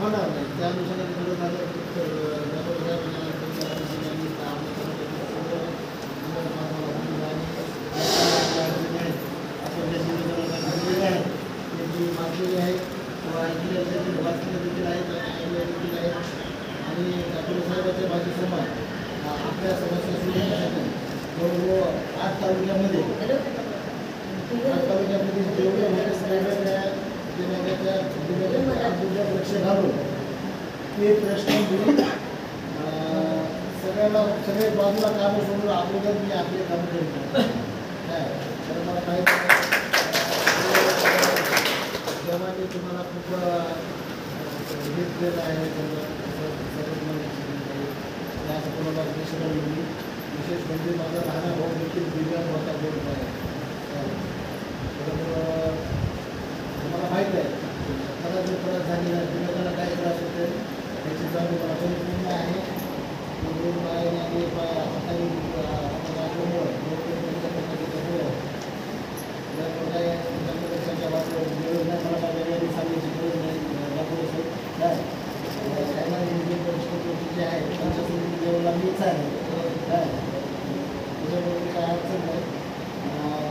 होणार नाही. त्या अनुषंगाने थोडं झालं मागलेली आहेत किंवा ऐकलेले देखील वाचलेले देखील आहेत देखील आहेत आणि डॉक्टर साहेबांच्या भाषेसमोर आपल्या समस्या सोडवण्यासाठी जवळजवळ 8 तालुक्यामध्ये जेवढे वेगवेगळ्या दिनांकाच्या लक्ष घालून ते प्रश्न सगळे बाजूला कामं सोडून अगोदर मी आपले कामं करतो. तर मला माहीत जेव्हा ते तुम्हाला खूप घेतलेलं आहे असं कोणाला विशेष म्हणजे माझा लहान भाऊ देखील दिव्यांग होता बोलत आहे. मला माहीत आहे मला जो त्रास झालेला आहे दिव्यांगाला काय त्रास होते त्याची जाणीव मला परिपूर्ण आहे. सांगायची गरज नाही जे आहे त्यांच्यासोबत जेवढा मीच आहे त्याच्यामुळे काय अडचण नाही.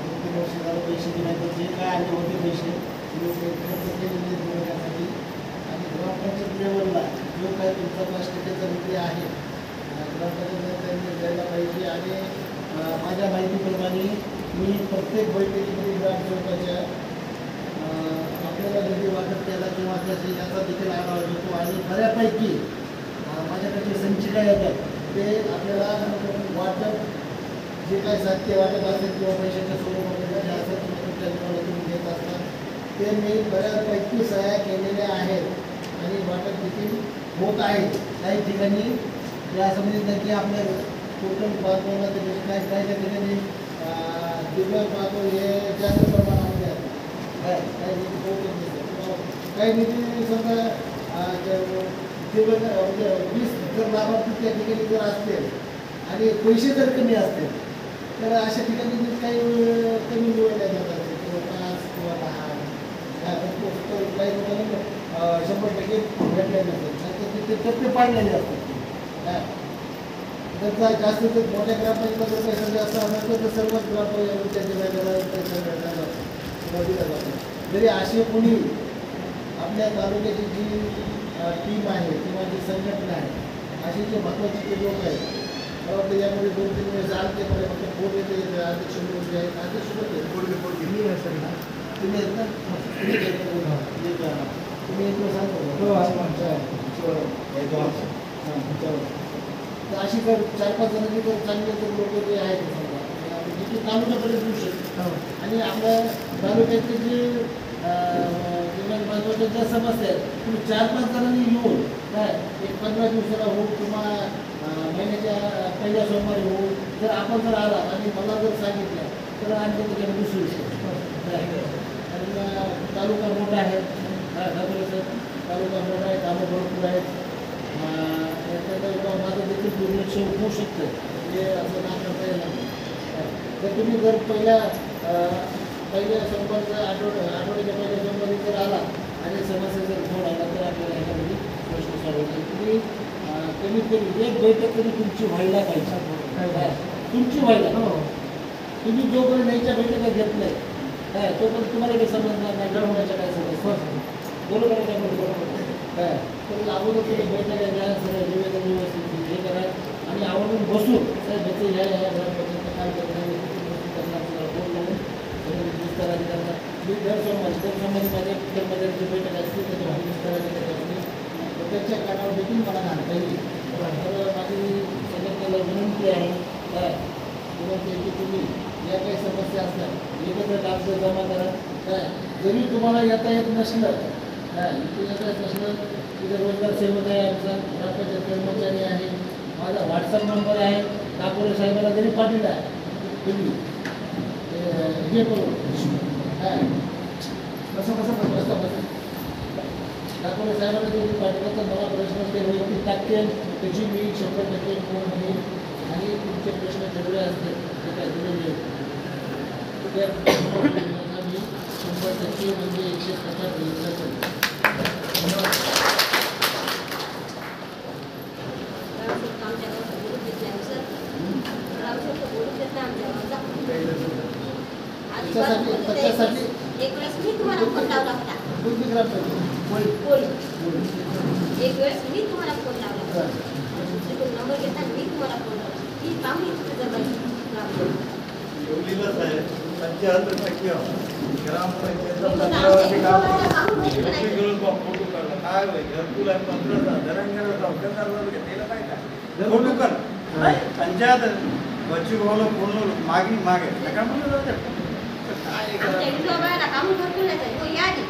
2-3 वर्ष झालं पैसे दिल्यानंतर जे काय आले होते पैसे खर्च केलेले मिळवण्यासाठी आणि ग्रामपंचायत लेवलला जो काही तुमचा 5% निधी आहे ग्रामपंचायत त्यांनी द्यायला पाहिजे. आणि माझ्या माहितीप्रमाणे मी प्रत्येक बैठकीमध्ये ग्रामसेवकाच्या आपल्याला निधी वाटप केला किंवा त्याचे याचा देखील आढावा घेतो आणि बऱ्यापैकी माझ्याकडे संचिका येतात ते आपल्याला वाटप जे काही साहित्य वाटप असेल किंवा पैशाच्या स्वरूपामध्ये जे असेल किंवा तुमच्या तुम्हाला तुम्ही घेत असतात ते मी बऱ्यापैकी सह्या केलेल्या आहेत आणि वाटप देखील होत आहे. काही ठिकाणी या संबंधित नक्की आपल्या टोटल पाहतो काय काय त्या ठिकाणी दिव्यांग पाहतो हे जास्त प्रमाणामध्ये आहे. काही निधी समजा दिव्यांग म्हणजे 20 जर लाभार्थी त्या ठिकाणी जर असतील आणि पैसे जर कमी असतील तर अशा ठिकाणी काही कमी मिळवल्या जातात किंवा 5 किंवा 10 काही लोकांना 100% भेटल्या जातात ते टप्पे पाडलेले असतात. जर जास्त जर मोठ्या ग्रामपंचायतीला जर पैसा जास्त असेल तर सर्वच ग्रामपंचायतीच्या पैसा भेटायला दिला जातो. जरी असे कोणी आपल्या तालुक्याची जी टीम आहे किंवा जी संघटना आहे असे जे महत्त्वाचे जे लोक आहेत मला वाटतं यामध्ये 2-3 वेळेस आलते मला फक्त फोन येते अध्यक्ष म्हणून जे आहेत अध्यक्ष होते मी आहे सर तुम्ही आहेत ना तुम्ही एक सांगतो तर अशी जर 4-5 जणांनी जर चांगले जर लोक जे आहेत समजा जिथे तालुक्यापर्यंत येऊ शकतात आणि आपल्या तालुक्यातले जे महत्त्वाच्या ज्या समस्या आहेत तुम्ही 4-5 जणांनी येऊन काय एक 15 दिवसाला होऊ किंवा महिन्याच्या पहिल्या सोमवारी होऊ जर आपण जर आला आणि मला जर सांगितलं तर आणखी त्याच्यामध्ये दुसरू शकतो. आणि तालुका मोठा आहे तालुका मोठा आहे कामं भरपूर आहेत माझं देखील दुर्लक्ष होऊ शकतं हे असं ना करता येणार नाही. जर तुम्ही जर पहिल्या सोमवारच्या आठवड्याच्या पहिल्या सोमवारी जर आला आणि समस्या जर फोन आला तर आपल्याला ह्याच्यामध्ये प्रश्न सॉल्व्ह होईल. तुम्ही कमीत कमी एक बैठक तरी तुमची व्हायला पाहिजे तुमची व्हायला तुम्ही जोपर्यंत याच्या बैठका घेत नाही काय तोपर्यंत तुम्हाला काही समजणार नाही घडवण्याच्या काय समस्या बरोबर आहे काय काय तर अगोदर तुम्ही बैठका घ्या सगळं निवेदन व्यवस्थित हे करा आणि आवडून बसून साहेब याचं ह्या ग्रामपंचायत काय करणार आपल्याला फोन लावून विस्तार अधिकाऱ्यांना मी दर सोमवारी माझ्या कर्मचाऱ्यांची बैठक असते त्याच्यामध्ये विस्तार अधिकारी त्याच्या कानावर देखील मला घालता येईल. तर माझी संघटनेला विनंती आहे काय विनंती आहे की तुम्ही या काही समस्या असतात एकत्र कागद जमा करा काय जरी तुम्हाला येता येत नसलं काय इथे येता येत नसलं तिथे रोजगार सेवक आहे आमचा ग्रामपंचायत कर्मचारी आहे माझा व्हॉट्सअप नंबर आहे काकोरे साहेबाला जरी पाठवला आहे तुम्ही हे करू काय कसं काकोरे साहेबांना जरी पाठवलं तर मला प्रश्न ते वैयक्तिक टाकतील त्याची मी 100% फोन घेईन आणि तुमचे प्रश्न जेवढे असतील ते काय दिलेले त्या मी 100% म्हणजे 100% त्याच्यासाठी एक वेळेस मी तुम्हाला फोन लावला होता. कोणती ग्रामपंचायत? पोळी. एक वेळेस मी तुम्हाला फोन लावला होता. दुसरीकडून नंबर घेताना मी तुम्हाला फोन लावला. ही कामं इथं जमायची. एवढीलाच आहे 75% ग्रामपंचायतचा तुम्ही पत्रावरती काम आमच्या कामं माहिती नाही. मिळून फोटो काढला काय होईल घरकुल आहे 15,000 घरांना चौकदार घेतलेलं काय काय फोटो कर पंचायत बच्चू भाऊला फोन मागे नका म्हणलं जाऊ दे. काय आमच्या करा विधवा बायाला कामं भरपूर नाही. हो या आधी.